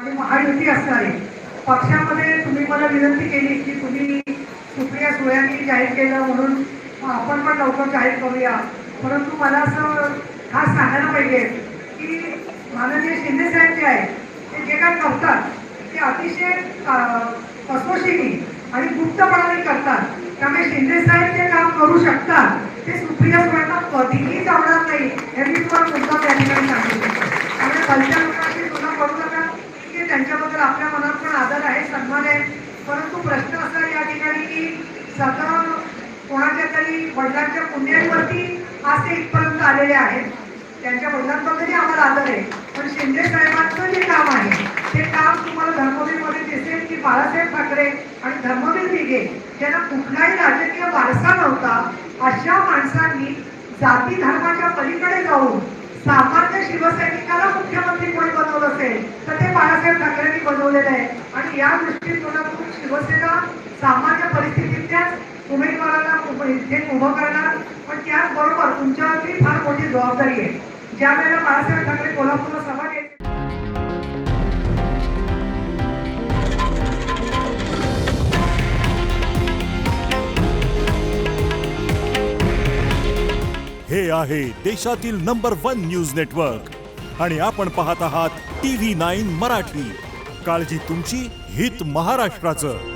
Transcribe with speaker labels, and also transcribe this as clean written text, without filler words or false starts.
Speaker 1: आणि महायुती असणारे पक्षामध्ये तुम्ही मला विनंती केली की तुम्ही सुप्रिया सुळेंनी जाहीर केलं म्हणून आपण पण लवकर जाहीर करूया. परंतु मला असं खास सांगायला पाहिजे की माननीय शिंदे साहेब जे आहेत ते जे काय करतात ते अतिशय कसोशीने आणि गुप्तपणाने करतात. त्यामुळे शिंदे साहेब जे काम करू शकतात ते सुप्रिया सुळेंना कधीही जमणार नाही हे मी तुम्हाला मुद्दा त्या ठिकाणी सांगितलं. त्यामुळे भलत्या लोकांची तुलना करू नका की त्यांच्याबद्दल आपल्या मनात पण आदर आहे, सन्मान आहे. परंतु प्रश्न असा या ठिकाणी की सगळं कोणाच्या तरी वडिलांच्या पुण्यावरती आज ते इथपर्यंत आलेले आहेत. त्यांच्या वडिलांबद्दलही आम्हाला आदर आहे, पण शिंदे साहेबांचं जे काम आहे ते काम तुम्हाला धर्मवीरमध्ये दिसेल की बाळासाहेब ठाकरे आणि धर्मवीर दिघे ज्यांना कुठलाही राजकीय वारसा नव्हता अशा माणसांनी जाती धर्माच्या पलीकडे जाऊन सामान्य शिवसैनिकाला मुख्यमंत्री कोणी बनवलं असेल तर ते बाळासाहेब ठाकरेंनी बनवलेलं आहे. आणि या दृष्टिकोनातून शिवसेना सामान्य परिस्थितीतल्याच उमेदवाराला इथे उभं करणार. पण त्याचबरोबर तुमच्यावरती फार मोठी जबाबदारी आहे. ज्या वेळेला बाळासाहेब ठाकरे कोल्हापूरला सभा घ्यायची
Speaker 2: हे आहे देशातील नंबर 1 न्यूज नेटवर्क आणि आपण पाहत आहात TV9 मराठी. काळजी तुमची, हित महाराष्ट्राचं.